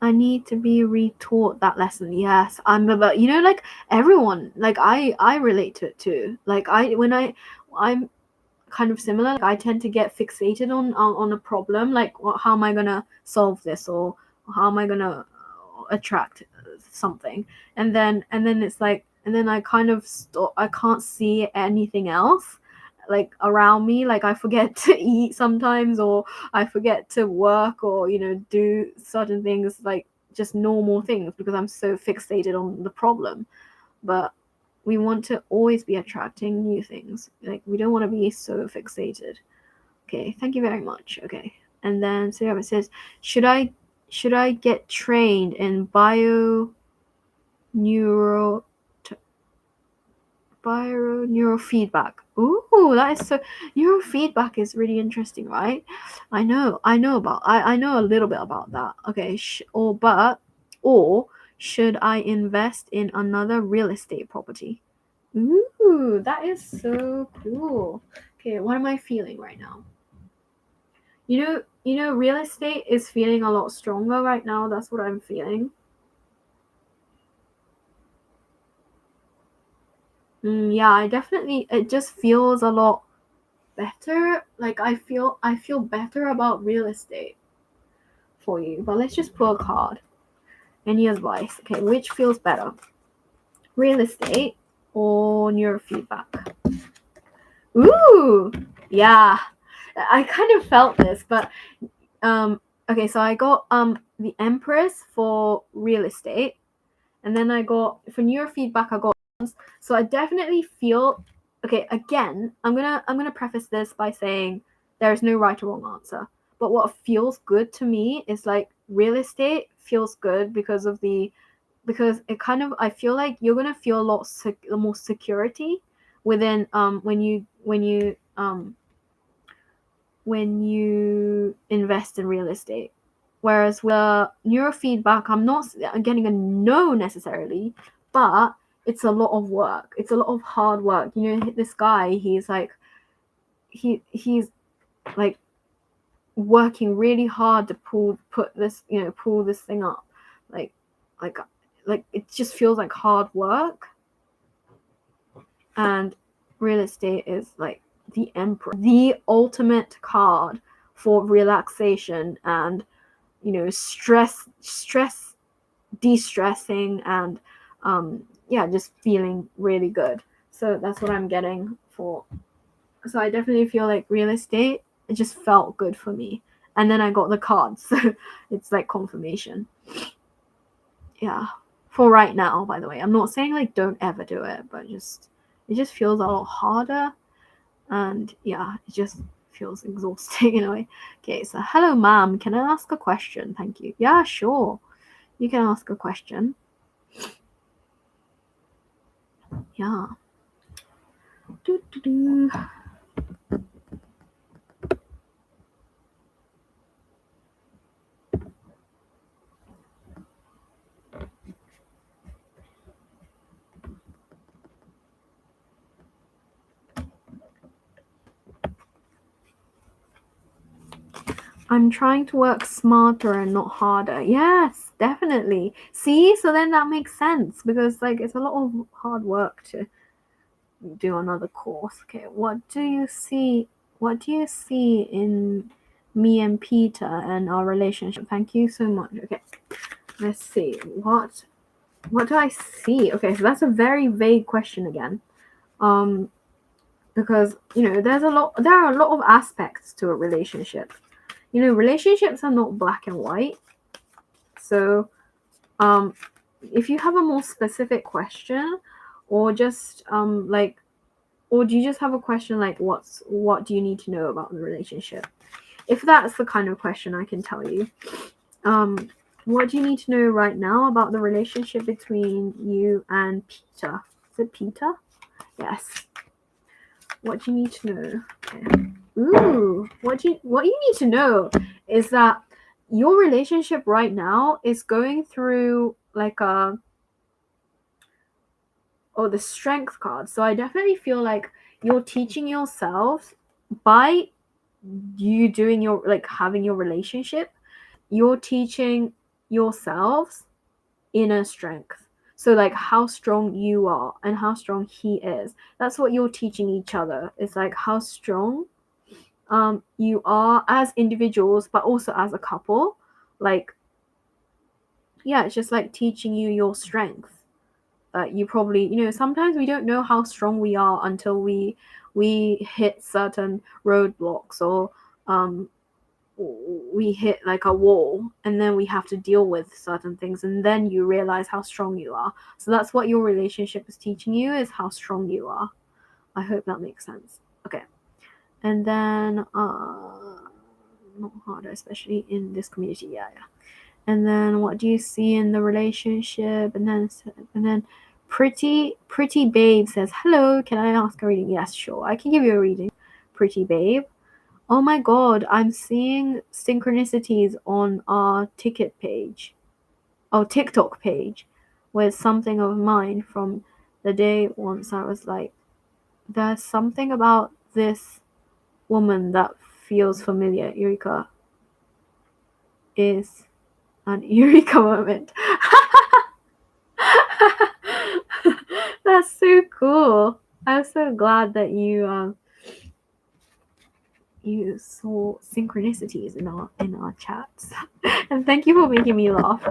retaught that lesson. Yes, I'm about, you know, like, everyone, like, I relate to it too. Like, I'm kind of similar. Like, I tend to get fixated on a problem, like, how am I gonna solve this, or how am I gonna attract something, and then it's like, and then I kind of stop. I can't see anything else like around me. Like I forget to eat sometimes, or I forget to work, or do certain things, like just normal things, because I'm so fixated on the problem. But we want to always be attracting new things. Like we don't want to be so fixated. Okay, thank you very much. Okay, and then so it says, should I get trained in neurofeedback? Ooh, that is so. Neurofeedback is really interesting, right? I know a little bit about that. Okay, or should I invest in another real estate property? Ooh, that is so cool. Okay, what am I feeling right now? Real estate is feeling a lot stronger right now. That's what I'm feeling. Yeah, it just feels a lot better. Like I feel better about real estate for you. But let's just pull a card. Any advice? Okay, which feels better? Real estate or neurofeedback? Ooh, yeah. I kind of felt this, but okay, so I got the Empress for real estate, and then I got for neurofeedback I got. So I definitely feel okay. Again, I'm gonna preface this by saying there is no right or wrong answer. But what feels good to me is like real estate feels good because it kind of, I feel like you're gonna feel a lot more security within when you invest in real estate. Whereas with neurofeedback, I'm not getting a no necessarily, but it's a lot of work. It's a lot of hard work. This guy, he's like, he's like working really hard to pull this thing up. Like it just feels like hard work. And real estate is like the emperor, the ultimate card for relaxation and stress de-stressing, and just feeling really good. So that's what I'm getting for. So I definitely feel like real estate, it just felt good for me. And then I got the cards, so it's like confirmation. Yeah, for right now, by the way. I'm not saying like don't ever do it, but it just feels a lot harder, and yeah, it just feels exhausting in a way. Okay, so hello ma'am, can I ask a question? Thank you. Yeah, sure, you can ask a question. Yeah. I'm trying to work smarter and not harder. Yes, definitely. See, so then that makes sense, because like it's a lot of hard work to do another course. Okay, what do you see in me and Peter and our relationship? Thank you so much. Okay, let's see. What do I see? Okay, so that's a very vague question again. Because there are a lot of aspects to a relationship. Relationships are not black and white. So if you have a more specific question, or just or do you just have a question like what do you need to know about the relationship? If that's the kind of question, I can tell you. What do you need to know right now about the relationship between you and Peter? Is it Peter? Yes. What do you need to know? Okay. Ooh, what you need to know is that your relationship right now is going through like the strength card. So I definitely feel like you're teaching yourself by you doing your having your relationship, you're teaching yourselves inner strength. So like how strong you are and how strong he is. That's what you're teaching each other. It's like how strong you are as individuals, but also as a couple. Like, yeah, it's just like teaching you your strength. that you probably, you know, sometimes we don't know how strong we are until we hit certain roadblocks, or we hit like a wall, and then we have to deal with certain things, and then you realize how strong you are. So that's what your relationship is teaching you, is how strong you are. I hope that makes sense. Okay. And then not harder, especially in this community. Yeah. And then what do you see in the relationship? And then pretty babe says, hello, can I ask a reading? Yes, sure, I can give you a reading, pretty babe. Oh my god, I'm seeing synchronicities on our TikTok page with something of mine from the day once I was like, there's something about this woman that feels familiar. Eureka is an Eureka moment. That's so cool. I'm so glad that you saw synchronicities in our chats. And thank you for making me laugh.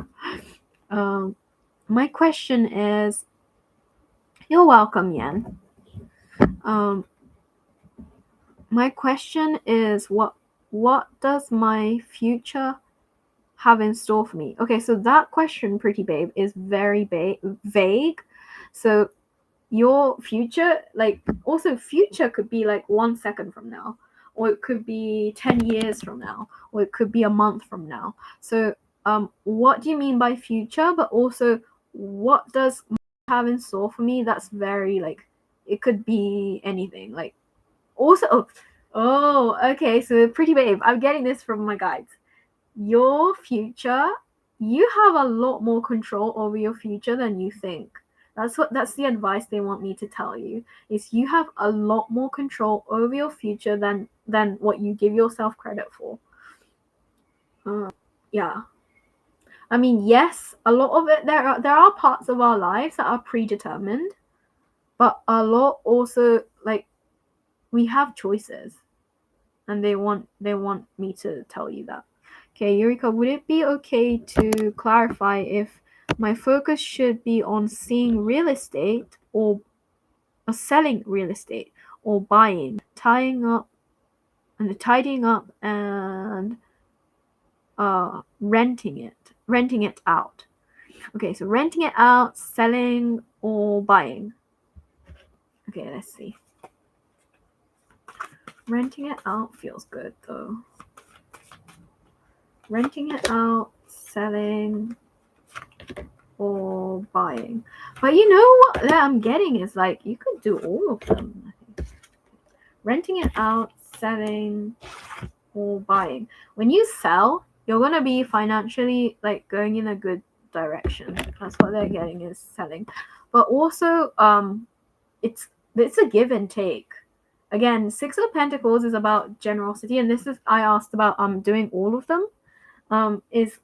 My question is, you're welcome, Yan. My question is, what does my future have in store for me? Okay, so that question, pretty babe, is very vague. So your future, like, also future could be like 1 second from now, or it could be 10 years from now, or it could be a month from now. So what do you mean by future? But also, what does have in store for me? That's very, like, it could be anything. Like, also, okay, so pretty babe, I'm getting this from my guides. Your future, you have a lot more control over your future than you think. That's the advice they want me to tell you, is you have a lot more control over your future than what you give yourself credit for. Yeah. I mean, yes, a lot of it, there are parts of our lives that are predetermined, but a lot also, like, we have choices, and they want me to tell you that. Okay, Eureka, would it be okay to clarify if my focus should be on seeing real estate, or selling real estate, or buying, tidying up, and renting it out? Okay, so renting it out, selling, or buying. Okay, let's see. Renting it out feels good though. Renting it out, selling, or buying. But you know what that I'm getting is, like, you could do all of them. Renting it out, selling, or buying. When you sell, you're gonna be financially, like, going in a good direction. That's what they're getting, is selling. But also, it's a give and take. Again, Six of Pentacles is about generosity, and this is, I asked about doing all of them. Just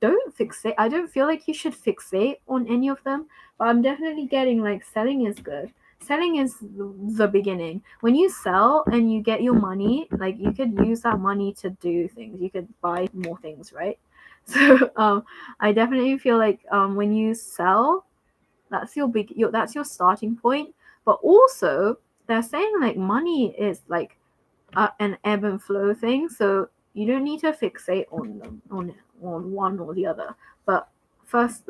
don't fixate. I don't feel like you should fixate on any of them, but I'm definitely getting, like, selling is good. Selling is the beginning. When you sell and you get your money, like, you could use that money to do things. You could buy more things, right? So I definitely feel like when you sell, that's your starting point. But also, they're saying, like, money is like an ebb and flow thing, so you don't need to fixate on them, on one or the other. But first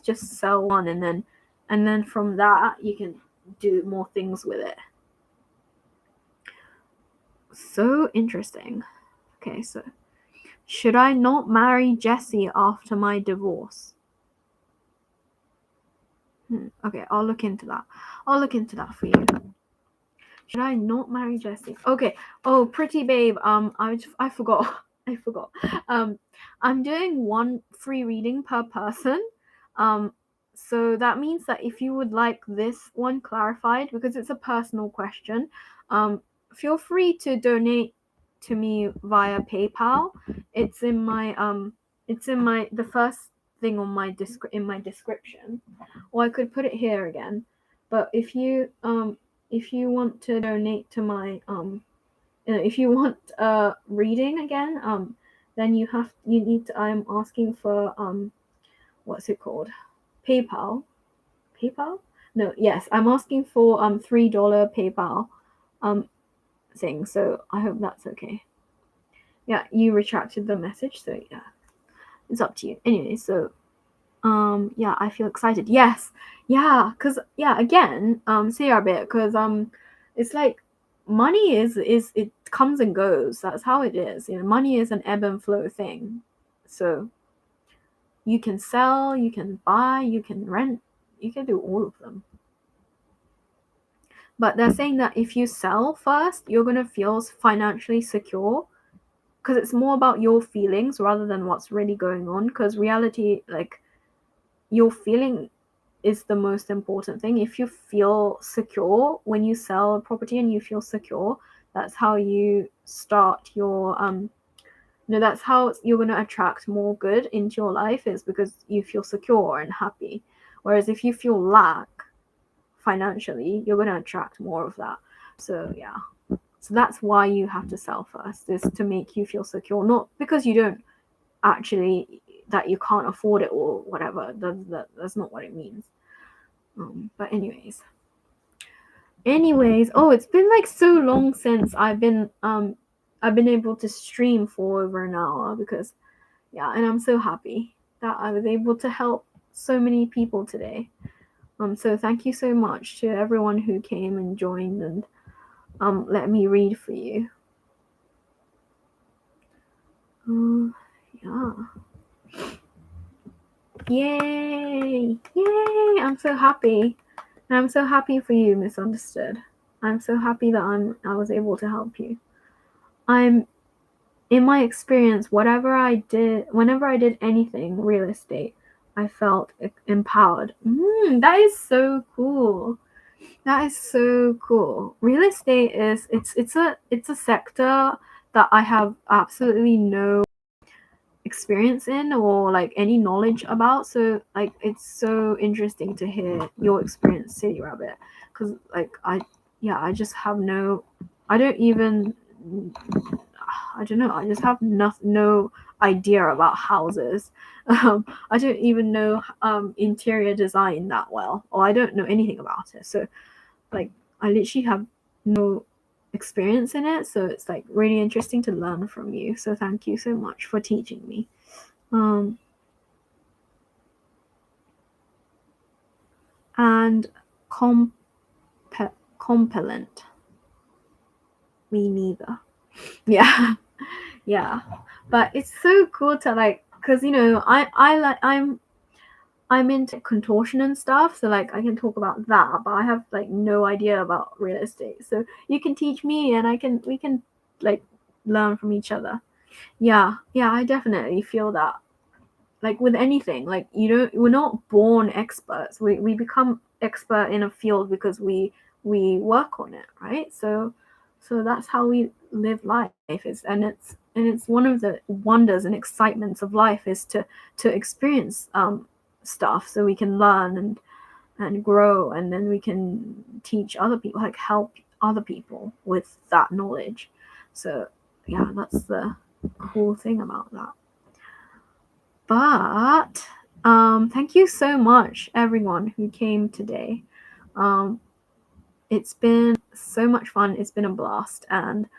just sell one, and then from that you can do more things with it. So interesting. Okay, so should I not marry Jesse after my divorce? Okay, I'll look into that. For you. Should I not marry Jesse? Okay. Oh, pretty babe. I forgot. I'm doing one free reading per person. So that means that if you would like this one clarified, because it's a personal question, feel free to donate to me via PayPal. It's in my the first thing on my description, or I could put it here again. But if you want to donate to my if you want reading again, then you need to, I'm asking for what's it called, PayPal. PayPal? No, yes, I'm asking for $3 PayPal thing, so I hope that's okay. Yeah, you retracted the message, so yeah, it's up to you. Anyway, so yeah, I feel excited. Yes, yeah, cause yeah, again, say a bit, cause it's like money is it comes and goes. That's how it is. You know, money is an ebb and flow thing. So you can sell, you can buy, you can rent, you can do all of them. But they're saying that if you sell first, you're gonna feel financially secure, because it's more about your feelings rather than what's really going on. Because reality, like, your feeling is the most important thing. If you feel secure when you sell a property and you feel secure, that's how you start your that's how you're going to attract more good into your life, is because you feel secure and happy. Whereas if you feel lack financially, you're going to attract more of that. So yeah, so that's why you have to sell first, is to make you feel secure, not because you don't actually, that you can't afford it or whatever. That's not what it means. But anyways, oh, it's been like so long since I've been able to stream for over an hour, because yeah, and I'm so happy that I was able to help so many people today. So thank you so much to everyone who came and joined and let me read for you. Yeah. Yay! I'm so happy. And I'm so happy for you, Misunderstood. I'm so happy that I was able to help you. In my experience, whenever I did anything real estate, I felt empowered. That is so cool. That is so cool. Real estate is it's a sector that I have absolutely no experience in or like any knowledge about, so like it's so interesting to hear your experience, City Rabbit, because like I just have no, I don't even, I don't know, I just have no idea about houses. I don't even know interior design that well, or I don't know anything about it, so like I literally have no experience in it, so it's like really interesting to learn from you. So thank you so much for teaching me. And compellent, me neither. Yeah. Yeah, but it's so cool to like, because you know I'm into contortion and stuff, so like I can talk about that, but I have like no idea about real estate, so you can teach me and we can like learn from each other. Yeah, I definitely feel that, like with anything, like we're not born experts, we become expert in a field because we work on it, right? So that's how we live life, it's one of the wonders and excitements of life, is to experience stuff, so we can learn and grow, and then we can teach other people, like help other people with that knowledge. So yeah, that's the cool thing about that. But thank you so much, everyone who came today. It's been so much fun. It's been a blast, and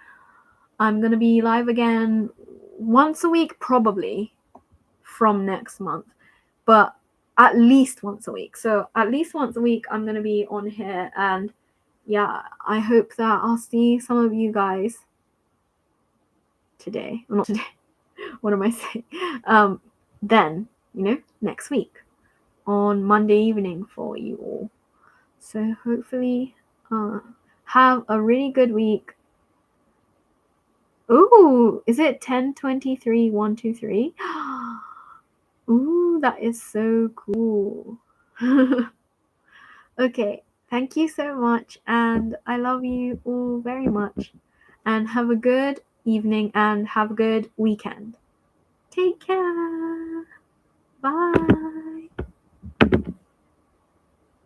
I'm gonna be live again once a week, probably from next month, but at least once a week. So at least once a week, I'm gonna be on here, and yeah, I hope that I'll see some of you guys today. Well, not today. What am I saying? Then, next week on Monday evening for you all. So hopefully have a really good week. Ooh, is it 10:23 123? Ooh, that is so cool. Okay, thank you so much, and I love you all very much, and have a good evening and have a good weekend. Take care.